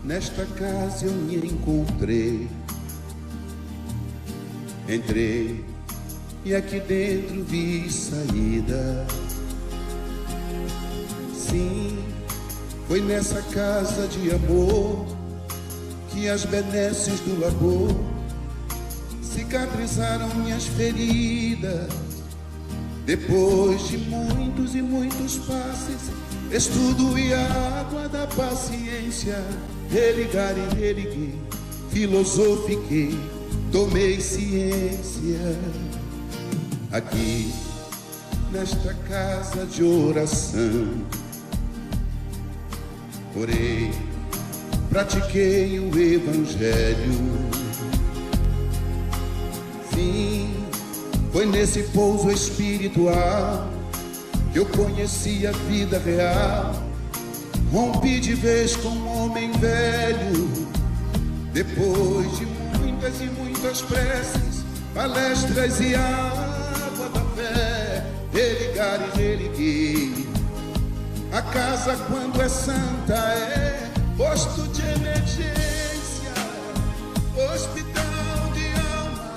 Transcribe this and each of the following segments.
Nesta casa eu me encontrei. Entrei e aqui dentro vi saída. Sim, foi nessa casa de amor que as benesses do labor cicatrizaram minhas feridas. Depois de muitos e muitos passes, estudo e a água da paciência, religar e religuei, filosofiquei, tomei ciência. Aqui, nesta casa de oração, orei, pratiquei o evangelho. Sim, foi nesse pouso espiritual que eu conheci a vida real. Rompi de vez com um homem velho. Depois de muitas e muitas preces, palestras e água da fé, religar e religuei. A casa, quando é santa, é posto de emergência, hospital de alma,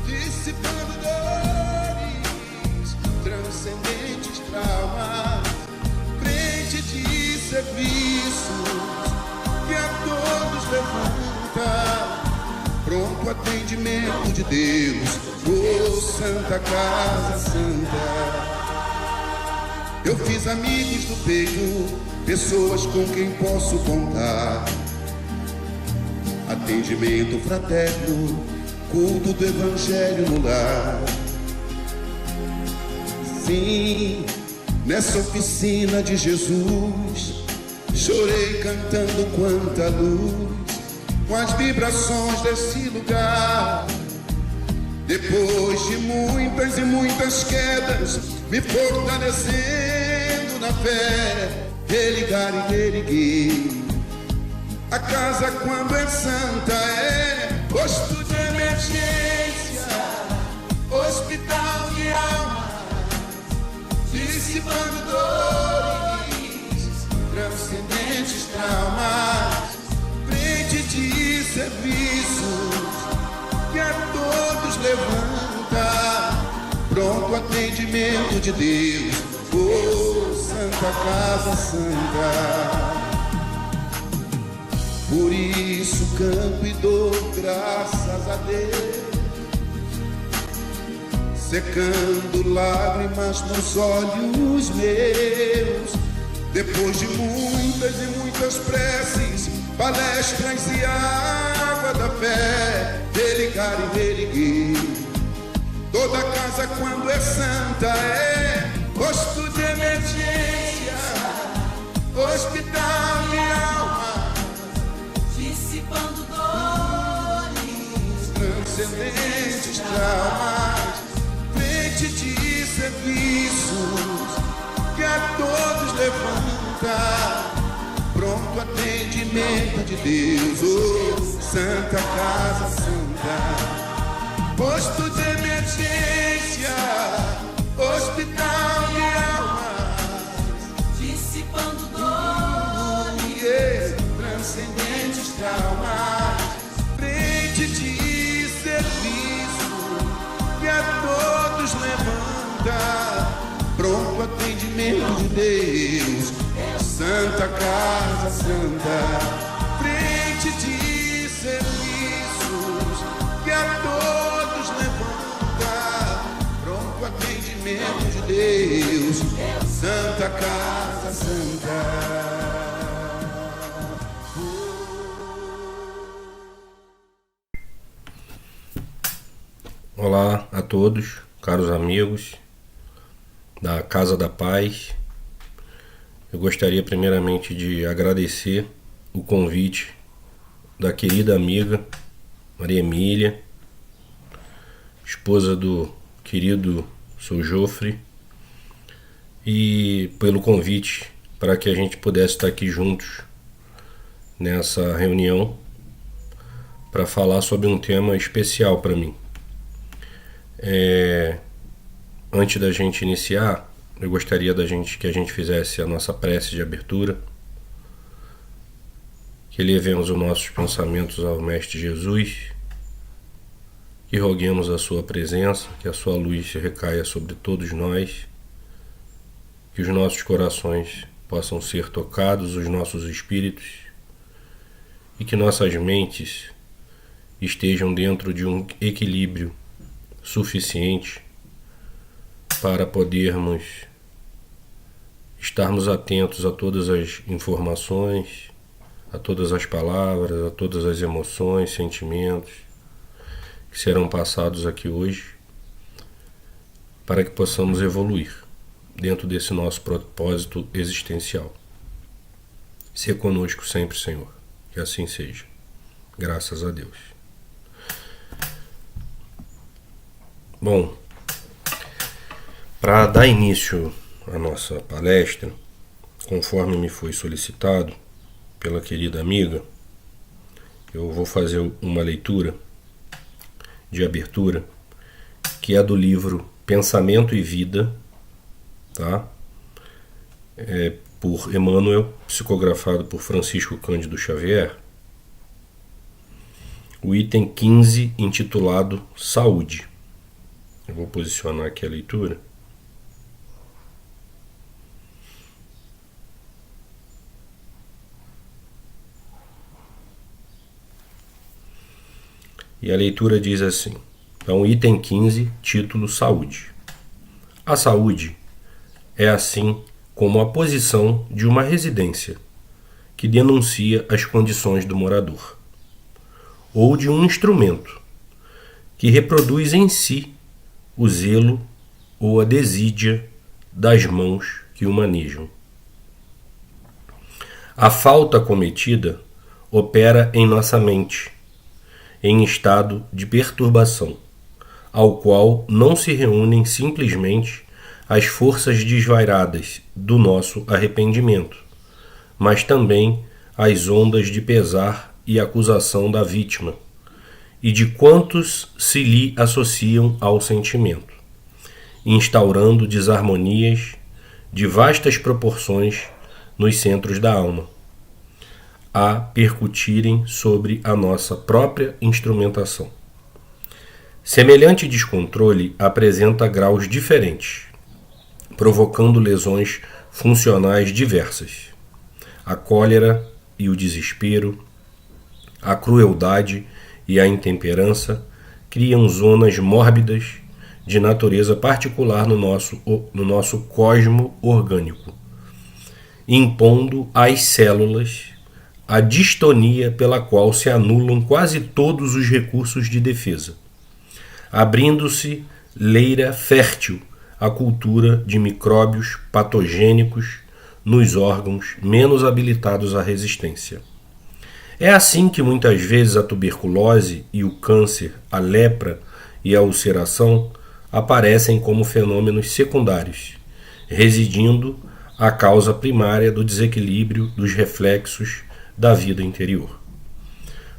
dissipando dores, transcendentes traumas, frente de serviços que a todos levanta, pronto atendimento de Deus, oh Santa Casa Santa. Eu fiz amigos do peito, pessoas com quem posso contar, atendimento fraterno, culto do evangelho no lar. Sim, nessa oficina de Jesus, chorei cantando quanta luz, com as vibrações desse lugar. Depois de muitas e muitas quedas, me fortalecendo na fé, religar e religuei. A casa, quando é santa, é posto de emergência, hospital de alma, dissipando dores, transcendentes traumas, frente de serviços que a todos levanta, pronto atendimento de Deus, oh Santa Casa Santa. Por isso canto e dou graças a Deus, secando lágrimas nos olhos meus. Depois de muitas e muitas preces, palestras e água da fé, religar e religuei. Toda casa, quando é santa, é posto de emergência, hospital de alma, dissipando dores, transcendentes traumas, frente de serviços que a todos levanta, pronto atendimento de Deus, oh Santa Casa Santa. Posto de emergência, hospital de almas, dissipando dores, transcendentes traumas, frente de serviço que a todos levanta, pronto atendimento de Deus, Santa Casa Santa. Frente de serviços que a todos levanta, pronto atendimento de Deus, Santa Casa Santa. Olá a todos, caros amigos da Casa da Paz. Eu gostaria primeiramente de agradecer o convite da querida amiga Maria Emília, esposa do querido Sr. Jofre, e pelo convite para que a gente pudesse estar aqui juntos nessa reunião para falar sobre um tema especial para mim. Antes da gente iniciar, eu gostaria que a gente fizesse a nossa prece de abertura, que elevemos os nossos pensamentos ao Mestre Jesus, que roguemos a sua presença, que a sua luz recaia sobre todos nós, que os nossos corações possam ser tocados, os nossos espíritos, e que nossas mentes estejam dentro de um equilíbrio suficiente para podermos estarmos atentos a todas as informações, a todas as palavras, a todas as emoções, sentimentos que serão passados aqui hoje, para que possamos evoluir dentro desse nosso propósito existencial. Ser conosco sempre, Senhor, que assim seja. Graças a Deus. Bom, para dar início à nossa palestra, conforme me foi solicitado pela querida amiga, eu vou fazer uma leitura de abertura, que é do livro Pensamento e Vida, tá? Por Emmanuel, psicografado por Francisco Cândido Xavier. O item 15, intitulado Saúde. Eu vou posicionar aqui a leitura. E a leitura diz assim, então, item 15, título Saúde. A saúde é assim como a posição de uma residência que denuncia as condições do morador, ou de um instrumento que reproduz em si o zelo ou a desídia das mãos que o manejam. A falta cometida opera em nossa mente, em estado de perturbação, ao qual não se reúnem simplesmente as forças desvairadas do nosso arrependimento, mas também as ondas de pesar e acusação da vítima e de quantos se lhe associam ao sentimento, instaurando desarmonias de vastas proporções nos centros da alma, a percutirem sobre a nossa própria instrumentação. Semelhante descontrole apresenta graus diferentes, provocando lesões funcionais diversas. A cólera e o desespero, a crueldade e a intemperança criam zonas mórbidas de natureza particular no nosso cosmo orgânico, impondo às células a distonia pela qual se anulam quase todos os recursos de defesa, abrindo-se leira fértil à cultura de micróbios patogênicos nos órgãos menos habilitados à resistência. É assim que muitas vezes a tuberculose e o câncer, a lepra e a ulceração aparecem como fenômenos secundários, residindo a causa primária do desequilíbrio dos reflexos da vida interior.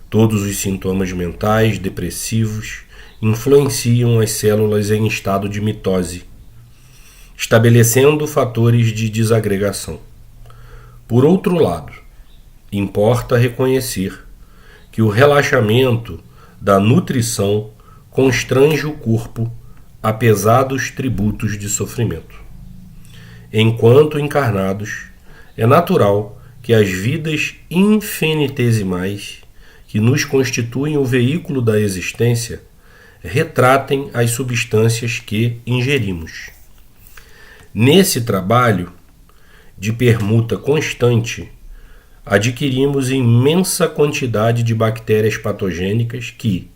Todos os sintomas mentais depressivos influenciam as células em estado de mitose, estabelecendo fatores de desagregação. Por outro lado, importa reconhecer que o relaxamento da nutrição constrange o corpo a pesados tributos de sofrimento. Enquanto encarnados, é natural que as vidas infinitesimais que nos constituem o veículo da existência retratem as substâncias que ingerimos. Nesse trabalho de permuta constante, adquirimos imensa quantidade de bactérias patogênicas que,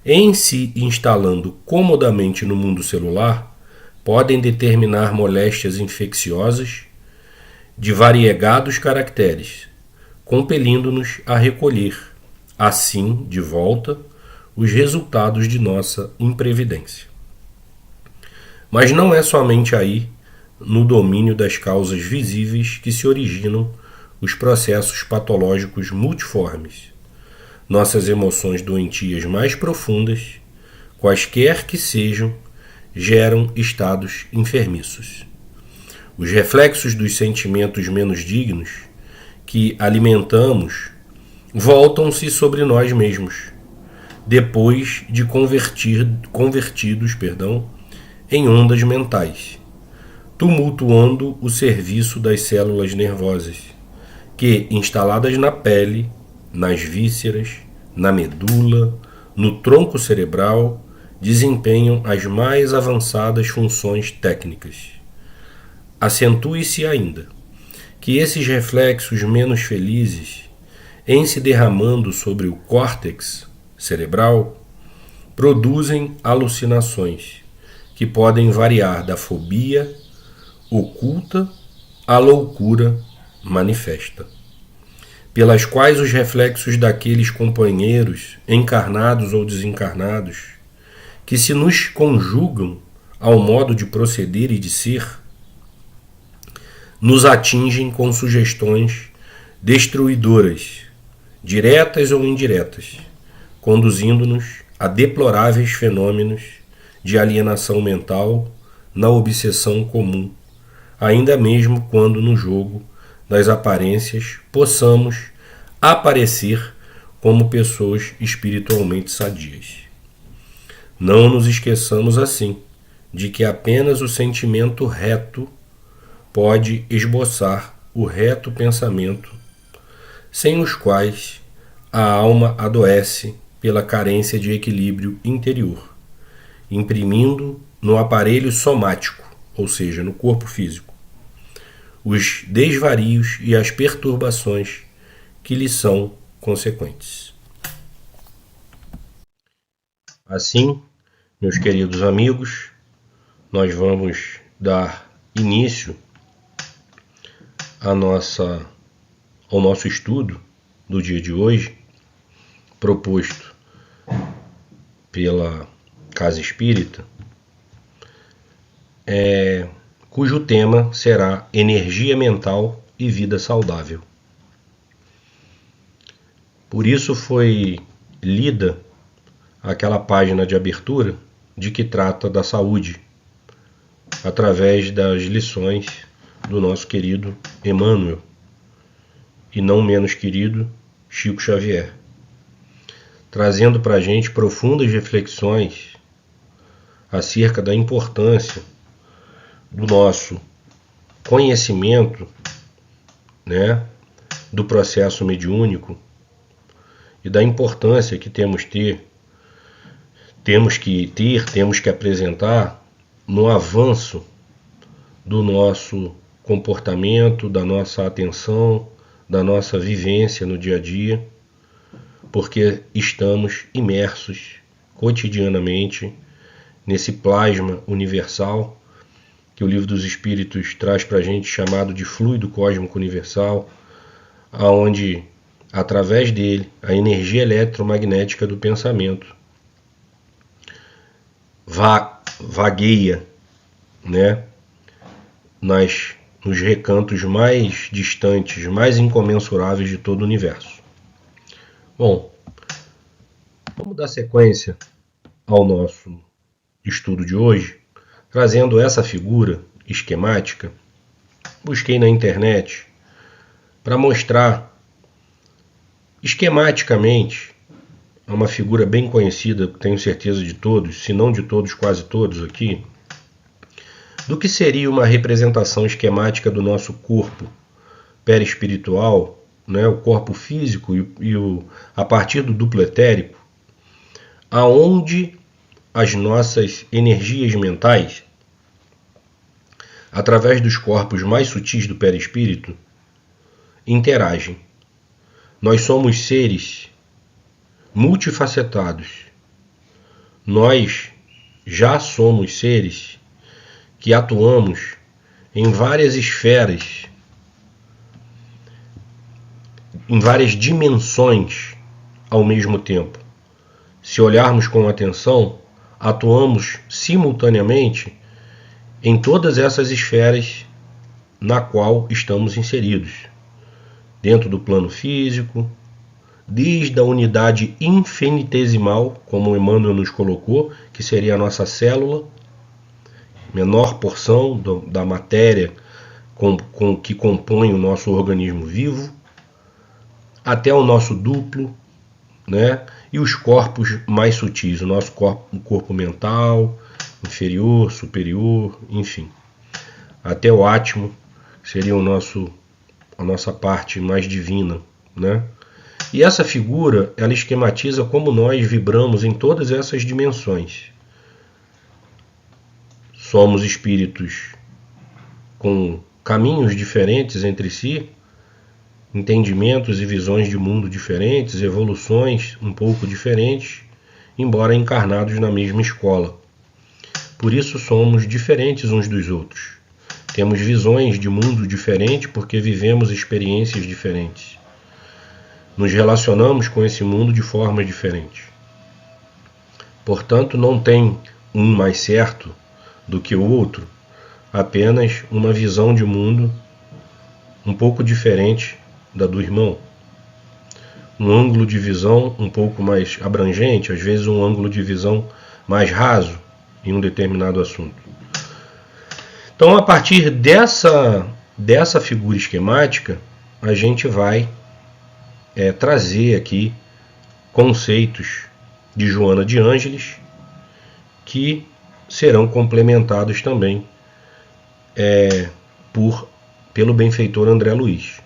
em se instalando comodamente no mundo celular, podem determinar moléstias infecciosas de variegados caracteres, compelindo-nos a recolher, assim, de volta, os resultados de nossa imprevidência. Mas não é somente aí, no domínio das causas visíveis, que se originam os processos patológicos multiformes. Nossas emoções doentias mais profundas, quaisquer que sejam, geram estados enfermiços. Os reflexos dos sentimentos menos dignos que alimentamos voltam-se sobre nós mesmos, depois de convertidos em ondas mentais, tumultuando o serviço das células nervosas, que, instaladas na pele, nas vísceras, na medula, no tronco cerebral, desempenham as mais avançadas funções técnicas. Acentue-se ainda que esses reflexos menos felizes, em se derramando sobre o córtex cerebral, produzem alucinações que podem variar da fobia oculta à loucura manifesta, pelas quais os reflexos daqueles companheiros, encarnados ou desencarnados, que se nos conjugam ao modo de proceder e de ser, nos atingem com sugestões destruidoras, diretas ou indiretas, conduzindo-nos a deploráveis fenômenos de alienação mental na obsessão comum, ainda mesmo quando no jogo das aparências possamos aparecer como pessoas espiritualmente sadias. Não nos esqueçamos, assim, de que apenas o sentimento reto pode esboçar o reto pensamento, sem os quais a alma adoece pela carência de equilíbrio interior, imprimindo no aparelho somático, ou seja, no corpo físico, os desvarios e as perturbações que lhe são consequentes. Assim, meus queridos amigos, nós vamos dar início ao nosso estudo do dia de hoje, proposto pela Casa Espírita, cujo tema será energia mental e vida saudável. Por isso foi lida aquela página de abertura de que trata da saúde, através das lições do nosso querido Emmanuel, e não menos querido Chico Xavier, trazendo para a gente profundas reflexões acerca da importância do nosso conhecimento, do processo mediúnico, e da importância que temos que apresentar no avanço do nosso comportamento, da nossa atenção, da nossa vivência no dia a dia, porque estamos imersos cotidianamente nesse plasma universal que o Livro dos Espíritos traz para a gente, chamado de fluido cósmico universal, aonde, através dele, a energia eletromagnética do pensamento vagueia, nos recantos mais distantes, mais incomensuráveis de todo o universo. Bom, vamos dar sequência ao nosso estudo de hoje, trazendo essa figura esquemática. Busquei na internet para mostrar esquematicamente, é uma figura bem conhecida, tenho certeza de todos, se não de todos, quase todos aqui, do que seria uma representação esquemática do nosso corpo perispiritual, o corpo físico a partir do duplo etérico, aonde as nossas energias mentais, através dos corpos mais sutis do perispírito, interagem. Nós somos seres multifacetados. Nós já somos seres que atuamos em várias esferas, em várias dimensões ao mesmo tempo. Se olharmos com atenção, atuamos simultaneamente em todas essas esferas na qual estamos inseridos, dentro do plano físico, desde a unidade infinitesimal, como Emmanuel nos colocou, que seria a nossa célula, menor porção da matéria que compõe o nosso organismo vivo, até o nosso duplo, né? E os corpos mais sutis, o nosso corpo mental, inferior, superior, enfim. Até o átimo, que seria a nossa parte mais divina, né? E essa figura, ela esquematiza como nós vibramos em todas essas dimensões. Somos espíritos com caminhos diferentes entre si, entendimentos e visões de mundo diferentes, evoluções um pouco diferentes, embora encarnados na mesma escola. Por isso somos diferentes uns dos outros. Temos visões de mundo diferentes porque vivemos experiências diferentes. Nos relacionamos com esse mundo de formas diferentes. Portanto, não tem um mais certo do que o outro, apenas uma visão de mundo um pouco diferente da do irmão. Um ângulo de visão um pouco mais abrangente, às vezes um ângulo de visão mais raso em um determinado assunto. Então, a partir dessa figura esquemática, a gente vai trazer aqui conceitos de Joana de Ângeles que serão complementados também pelo benfeitor André Luiz,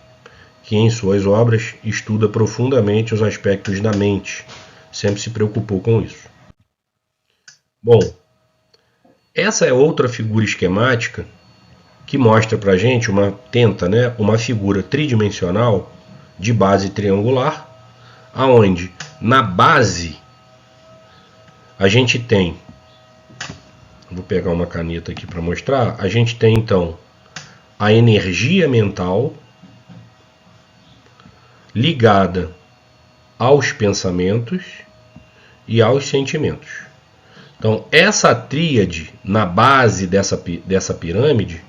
que em suas obras estuda profundamente os aspectos da mente, sempre se preocupou com isso. Bom, essa é outra figura esquemática que mostra para a gente uma figura tridimensional de base triangular, aonde na base a gente tem, vou pegar uma caneta aqui para mostrar, a gente tem então a energia mental ligada aos pensamentos e aos sentimentos. Então essa tríade na base dessa pirâmide,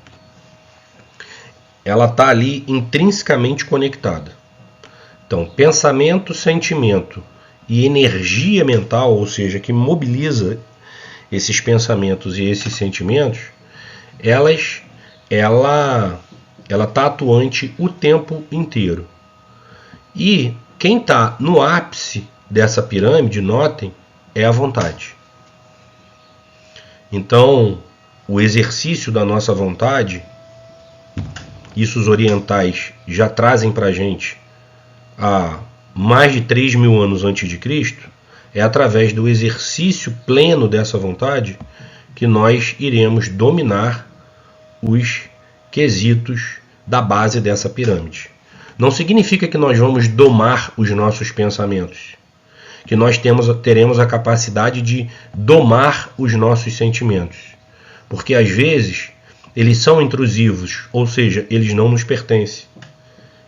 ela está ali intrinsecamente conectada. Então, pensamento, sentimento e energia mental, ou seja, que mobiliza esses pensamentos e esses sentimentos, ela está atuante o tempo inteiro. E quem está no ápice dessa pirâmide, notem, é a vontade. Então, o exercício da nossa vontade, isso os orientais já trazem para a gente há mais de 3.000 anos antes de Cristo, é através do exercício pleno dessa vontade que nós iremos dominar os quesitos da base dessa pirâmide. Não significa que nós vamos domar os nossos pensamentos, que nós teremos a capacidade de domar os nossos sentimentos, porque às vezes eles são intrusivos, ou seja, eles não nos pertencem.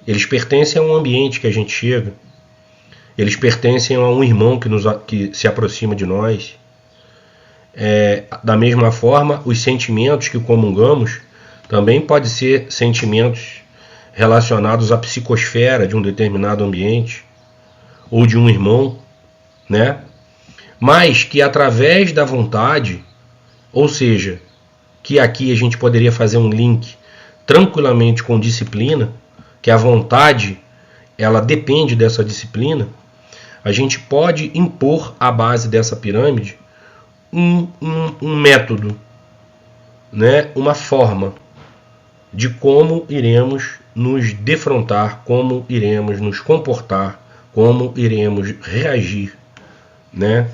Eles pertencem a um ambiente que a gente chega. Eles pertencem a um irmão que se aproxima de nós. Da mesma forma, os sentimentos que comungamos também podem ser sentimentos relacionados à psicosfera de um determinado ambiente ou de um irmão, né? Mas que através da vontade, ou seja, que aqui a gente poderia fazer um link tranquilamente com disciplina, que a vontade ela depende dessa disciplina, a gente pode impor à base dessa pirâmide um método, né? Uma forma de como iremos nos defrontar, como iremos nos comportar, como iremos reagir, né?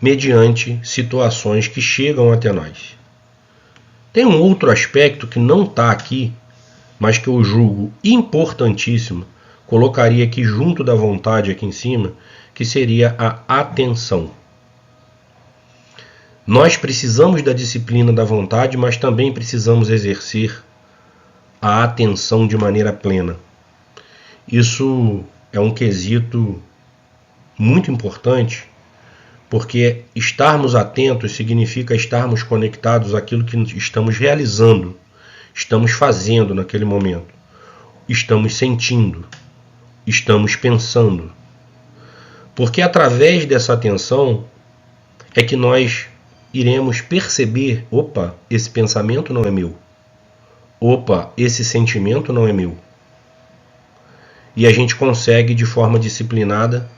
Mediante situações que chegam até nós. Tem um outro aspecto que não está aqui, mas que eu julgo importantíssimo, colocaria aqui junto da vontade aqui em cima, que seria a atenção. Nós precisamos da disciplina da vontade, mas também precisamos exercer a atenção de maneira plena. Isso é um quesito muito importante, porque estarmos atentos significa estarmos conectados àquilo que estamos realizando, estamos fazendo naquele momento, estamos sentindo, estamos pensando. Porque através dessa atenção é que nós iremos perceber, opa, esse pensamento não é meu. Opa, esse sentimento não é meu. e a gente consegue de forma disciplinada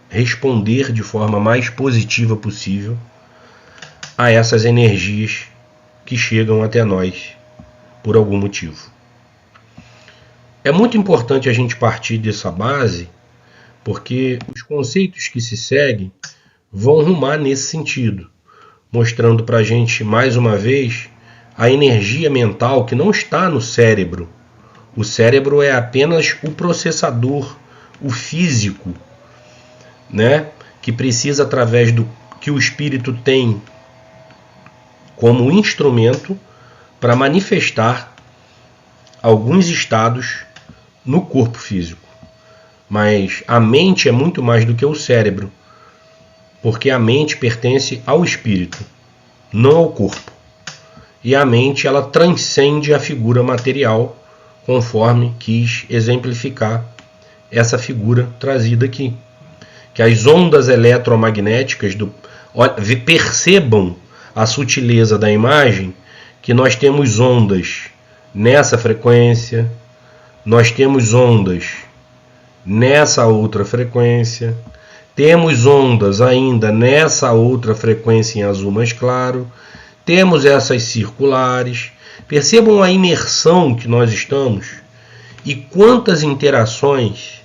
responder de forma mais positiva possível a essas energias que chegam até nós por algum motivo. É muito importante a gente partir dessa base, porque os conceitos que se seguem vão rumar nesse sentido, mostrando para a gente mais uma vez a energia mental que não está no cérebro. O cérebro é apenas o processador, o físico, né? Que precisa, através do que o espírito tem como instrumento, para manifestar alguns estados no corpo físico. Mas a mente é muito mais do que o cérebro, porque a mente pertence ao espírito, não ao corpo. E a mente, ela transcende a figura material, conforme quis exemplificar essa figura trazida aqui. Que as ondas eletromagnéticas, percebam a sutileza da imagem, que nós temos ondas nessa frequência, nós temos ondas nessa outra frequência, temos ondas ainda nessa outra frequência em azul mais claro, temos essas circulares. Percebam a imersão que nós estamos e quantas interações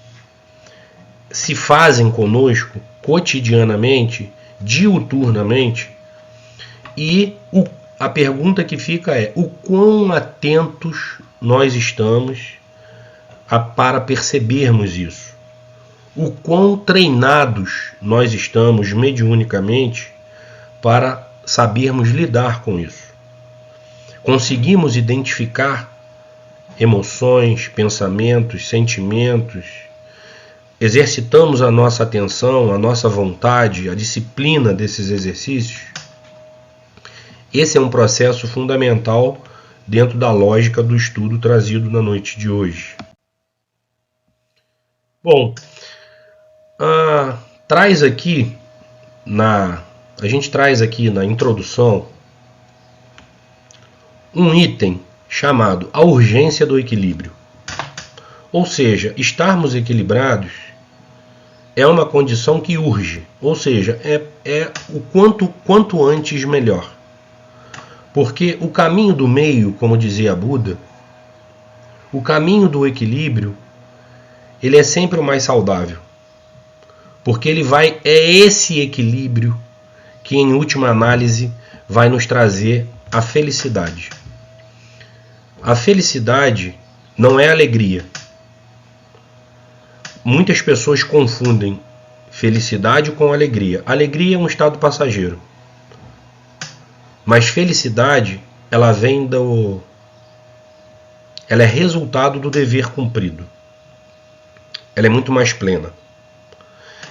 se fazem conosco cotidianamente, diuturnamente, e a pergunta que fica é: o quão atentos nós estamos para percebermos isso? O quão treinados nós estamos mediunicamente para sabermos lidar com isso? Conseguimos identificar emoções, pensamentos, sentimentos? Exercitamos a nossa atenção, a nossa vontade, a disciplina desses exercícios? Esse é um processo fundamental dentro da lógica do estudo trazido na noite de hoje. Bom, a gente traz aqui na introdução um item chamado a urgência do equilíbrio. Ou seja, estarmos equilibrados é uma condição que urge, ou seja, é o quanto antes melhor. Porque o caminho do meio, como dizia Buda, o caminho do equilíbrio, ele é sempre o mais saudável. Porque é esse equilíbrio que, em última análise, vai nos trazer a felicidade. A felicidade não é alegria. Muitas pessoas confundem felicidade com alegria. Alegria é um estado passageiro. Mas felicidade, ela é resultado do dever cumprido. Ela é muito mais plena.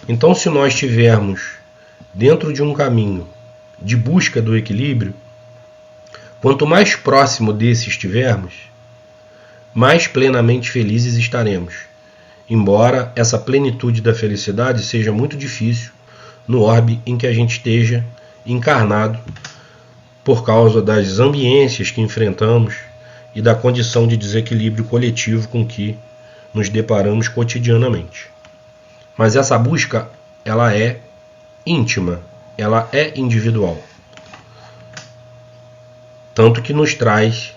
Então, se nós estivermos dentro de um caminho de busca do equilíbrio, quanto mais próximo desse estivermos, mais plenamente felizes estaremos. Embora essa plenitude da felicidade seja muito difícil no orbe em que a gente esteja encarnado, por causa das ambiências que enfrentamos e da condição de desequilíbrio coletivo com que nos deparamos cotidianamente. Mas essa busca, ela é íntima, ela é individual. Tanto que nos traz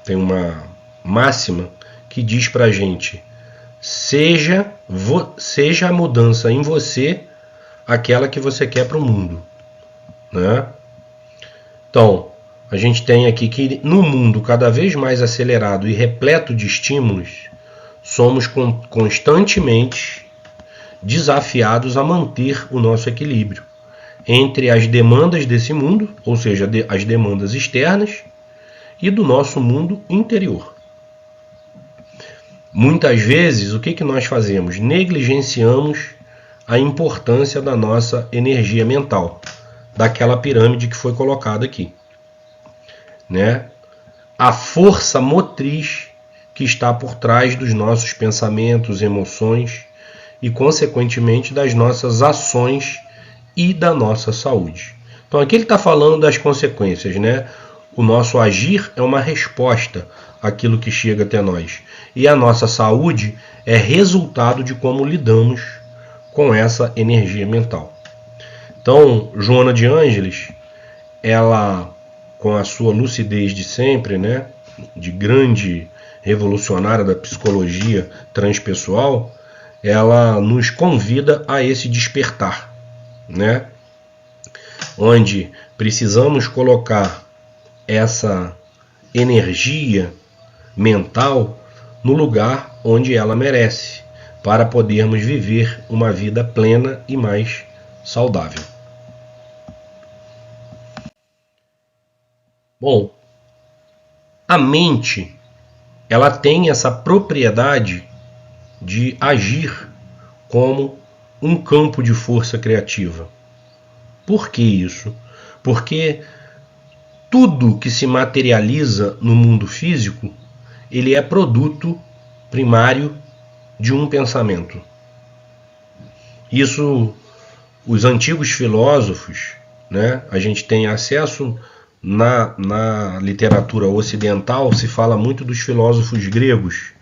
tem uma máxima que diz pra gente: seja a mudança em você aquela que você quer para o mundo, né? Então, a gente tem aqui que no mundo cada vez mais acelerado e repleto de estímulos, somos constantemente desafiados a manter o nosso equilíbrio entre as demandas desse mundo, ou seja, as demandas externas, e do nosso mundo interior. Muitas vezes, o que nós fazemos? Negligenciamos a importância da nossa energia mental, daquela pirâmide que foi colocada aqui, né? A força motriz que está por trás dos nossos pensamentos, emoções e, consequentemente, das nossas ações e da nossa saúde. Então aqui ele está falando das consequências, né? O nosso agir é uma resposta àquilo que chega até nós. E a nossa saúde é resultado de como lidamos com essa energia mental. Então, Joana de Ângeles, ela, com a sua lucidez de sempre, né, de grande revolucionária da psicologia transpessoal, ela nos convida a esse despertar, né, onde precisamos colocar essa energia mental no lugar onde ela merece, para podermos viver uma vida plena e mais saudável. Bom, a mente, ela tem essa propriedade de agir como um campo de força criativa. Por que isso? Porque tudo que se materializa no mundo físico, ele é produto primário de um pensamento. Isso, os antigos filósofos, né, a gente tem acesso na literatura ocidental, se fala muito dos filósofos gregos,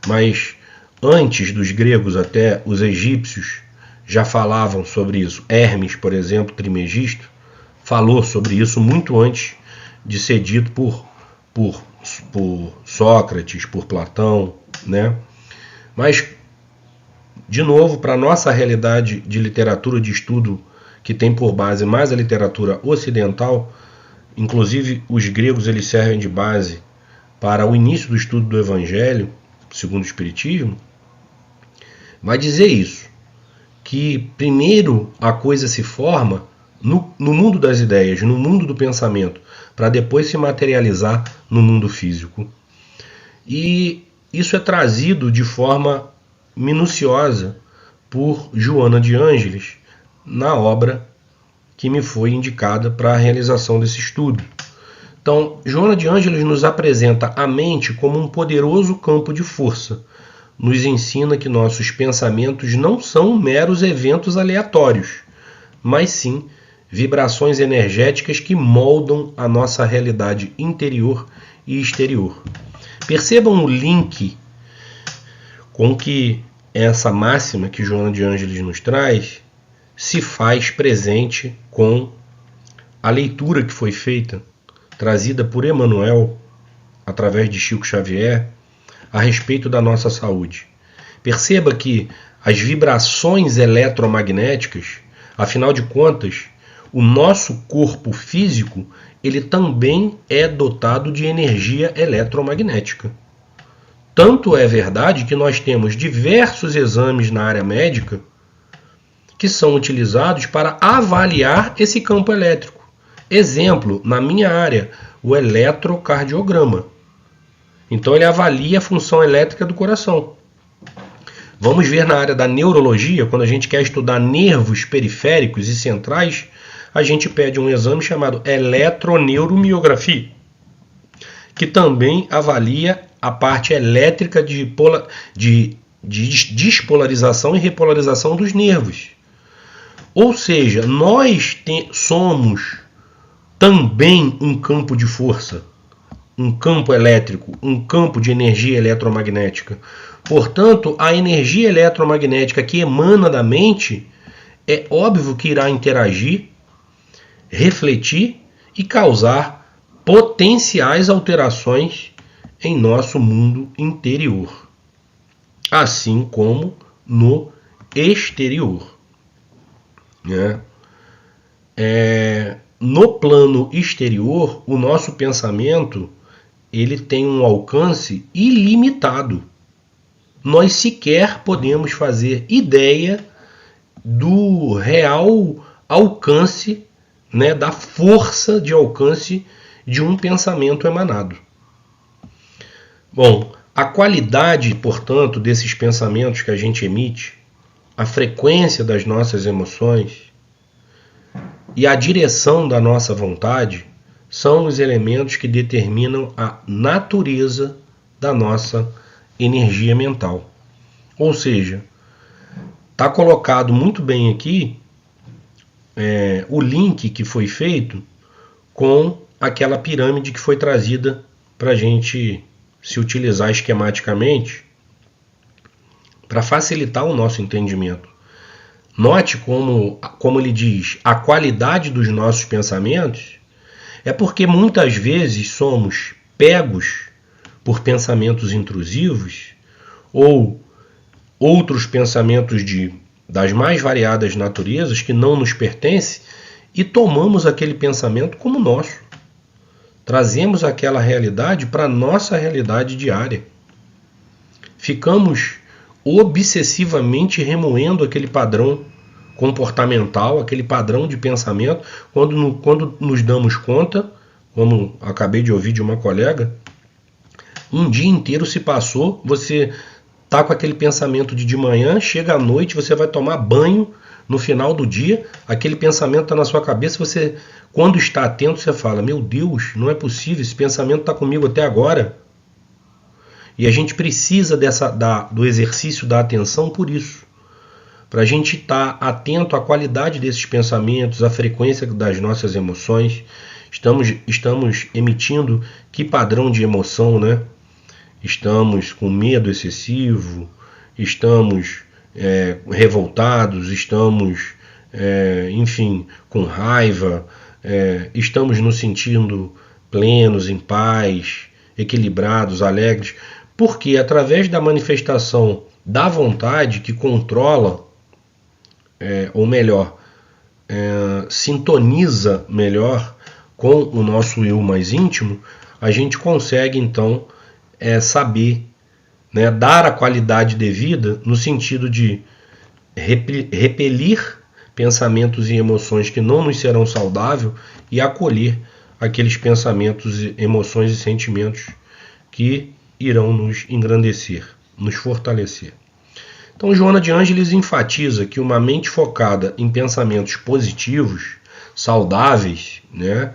mas antes dos gregos até os egípcios já falavam sobre isso. Hermes, por exemplo, Trimegisto, falou sobre isso muito antes de ser dito por Sócrates, por Platão, né? Mas, de novo, para a nossa realidade de literatura de estudo, que tem por base mais a literatura ocidental, inclusive os gregos eles servem de base para o início do estudo do Evangelho, segundo o Espiritismo, vai dizer isso, que primeiro a coisa se forma no mundo das ideias, no mundo do pensamento, para depois se materializar no mundo físico. E isso é trazido de forma minuciosa por Joana de Ângeles na obra que me foi indicada para a realização desse estudo. Então, Joana de Ângeles nos apresenta a mente como um poderoso campo de força. Nos ensina que nossos pensamentos não são meros eventos aleatórios, mas sim vibrações energéticas que moldam a nossa realidade interior e exterior. Percebam o link com que essa máxima que Joana de Ângeles nos traz se faz presente com a leitura que foi feita, trazida por Emmanuel, através de Chico Xavier, a respeito da nossa saúde. Perceba que as vibrações eletromagnéticas, afinal de contas, o nosso corpo físico, ele também é dotado de energia eletromagnética. Tanto é verdade que nós temos diversos exames na área médica que são utilizados para avaliar esse campo elétrico. Exemplo, na minha área, o eletrocardiograma. Então ele avalia a função elétrica do coração. Vamos ver na área da neurologia, quando a gente quer estudar nervos periféricos e centrais, a gente pede um exame chamado eletroneuromiografia, que também avalia a parte elétrica de despolarização e repolarização dos nervos. Ou seja, nós somos também um campo de força, um campo elétrico, um campo de energia eletromagnética. Portanto, a energia eletromagnética que emana da mente é óbvio que irá interagir, refletir e causar potenciais alterações em nosso mundo interior, assim como no exterior, né? No plano exterior, o nosso pensamento ele tem um alcance ilimitado. Nós sequer podemos fazer ideia do real alcance, né, da força de alcance de um pensamento emanado. Bom, a qualidade, portanto, desses pensamentos que a gente emite, a frequência das nossas emoções e a direção da nossa vontade são os elementos que determinam a natureza da nossa energia mental. Ou seja, está colocado muito bem aqui o link que foi feito com aquela pirâmide que foi trazida para a gente se utilizar esquematicamente para facilitar o nosso entendimento. Note como ele diz, a qualidade dos nossos pensamentos é porque muitas vezes somos pegos por pensamentos intrusivos ou outros pensamentos das mais variadas naturezas que não nos pertencem e tomamos aquele pensamento como nosso. Trazemos aquela realidade para a nossa realidade diária. Ficamos obsessivamente remoendo aquele padrão comportamental, aquele padrão de pensamento, quando nos damos conta, como acabei de ouvir de uma colega, um dia inteiro se passou, você está com aquele pensamento de manhã, chega à noite, você vai tomar banho, no final do dia, aquele pensamento está na sua cabeça, você, quando está atento, você fala, meu Deus, não é possível, esse pensamento está comigo até agora. E a gente precisa do exercício da atenção por isso. Para a gente estar atento à qualidade desses pensamentos, à frequência das nossas emoções. Estamos emitindo que padrão de emoção, né? Estamos com medo excessivo, estamos revoltados, estamos, enfim, com raiva, estamos nos sentindo plenos, em paz, equilibrados, alegres, porque através da manifestação da vontade que controla, ou melhor, sintoniza melhor com o nosso eu mais íntimo, a gente consegue então saber, né, dar a qualidade devida no sentido de repelir pensamentos e emoções que não nos serão saudáveis e acolher aqueles pensamentos, emoções e sentimentos que irão nos engrandecer, nos fortalecer. Então, Joana de Ângeles enfatiza que uma mente focada em pensamentos positivos, saudáveis, né,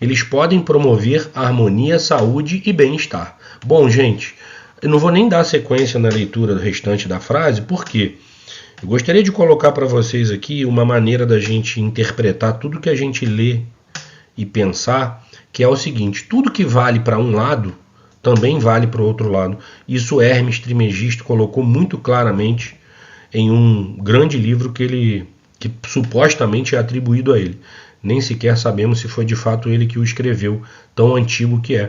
eles podem promover harmonia, saúde e bem-estar. Bom, gente, eu não vou nem dar sequência na leitura do restante da frase, porque eu gostaria de colocar para vocês aqui uma maneira da gente interpretar tudo que a gente lê e pensar, que é o seguinte, tudo que vale para um lado, também vale para o outro lado. Isso Hermes Trismegisto colocou muito claramente em um grande livro que supostamente é atribuído a ele. Nem sequer sabemos se foi de fato ele que o escreveu, tão antigo que é.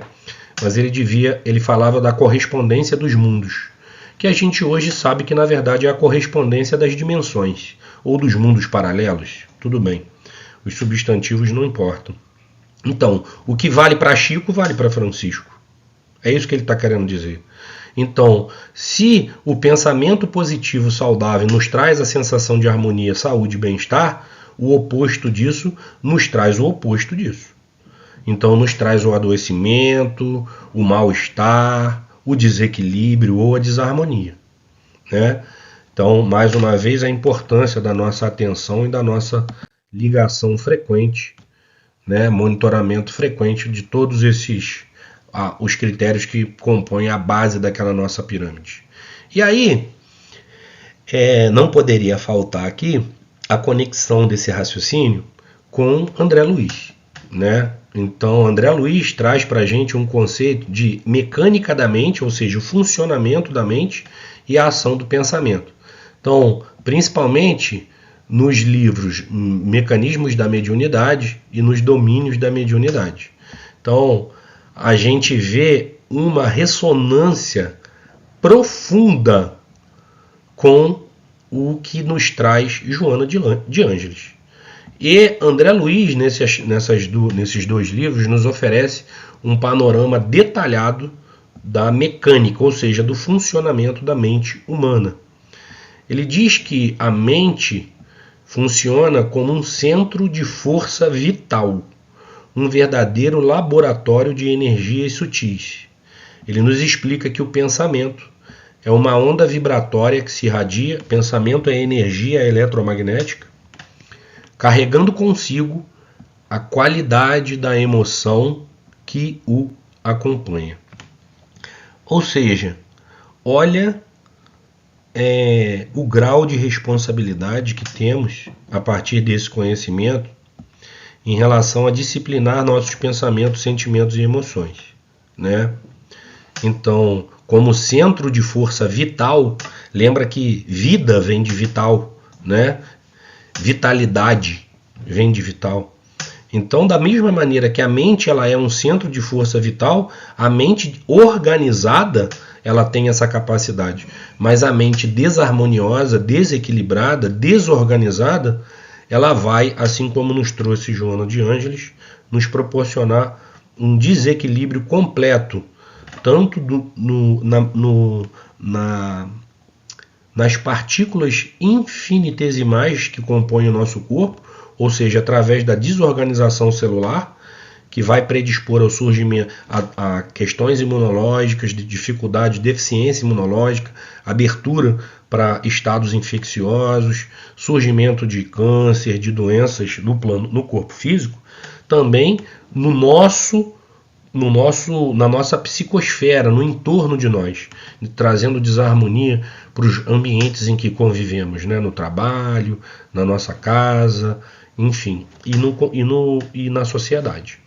Mas ele falava da correspondência dos mundos, que a gente hoje sabe que na verdade é a correspondência das dimensões, ou dos mundos paralelos. Tudo bem, os substantivos não importam. Então, o que vale para Chico, vale para Francisco. É isso que ele está querendo dizer. Então, se o pensamento positivo saudável nos traz a sensação de harmonia, saúde e bem-estar, o oposto disso nos traz o oposto disso. Então, nos traz o adoecimento, o mal-estar, o desequilíbrio ou a desarmonia, né? Então, mais uma vez, a importância da nossa atenção e da nossa ligação frequente, né? Monitoramento frequente de todos os critérios que compõem a base daquela nossa pirâmide. E aí, não poderia faltar aqui a conexão desse raciocínio com André Luiz, né? Então, André Luiz traz para a gente um conceito de mecânica da mente, ou seja, o funcionamento da mente e a ação do pensamento. Então, principalmente nos livros Mecanismos da Mediunidade e nos Domínios da Mediunidade. Então, a gente vê uma ressonância profunda com o que nos traz Joana de Ângeles. E André Luiz, nesses dois livros, nos oferece um panorama detalhado da mecânica, ou seja, do funcionamento da mente humana. Ele diz que a mente funciona como um centro de força vital, um verdadeiro laboratório de energias sutis. Ele nos explica que o pensamento é uma onda vibratória que se irradia, pensamento é energia eletromagnética, carregando consigo a qualidade da emoção que o acompanha. Ou seja, olha o grau de responsabilidade que temos a partir desse conhecimento em relação a disciplinar nossos pensamentos, sentimentos e emoções, né? Então, como centro de força vital, lembra que vida vem de vital, né? Vitalidade vem de vital. Então, da mesma maneira que a mente ela é um centro de força vital, a mente organizada ela tem essa capacidade. Mas a mente desarmoniosa, desequilibrada, desorganizada, ela vai, assim como nos trouxe Joana de Ângeles, nos proporcionar um desequilíbrio completo, tanto nas partículas infinitesimais que compõem o nosso corpo, ou seja, através da desorganização celular, que vai predispor ao surgimento a questões imunológicas, de dificuldade, deficiência imunológica, abertura para estados infecciosos, surgimento de câncer, de doenças no corpo físico, também na nossa psicosfera, no entorno de nós, trazendo desarmonia para os ambientes em que convivemos, né? No trabalho, na nossa casa, enfim, e na sociedade.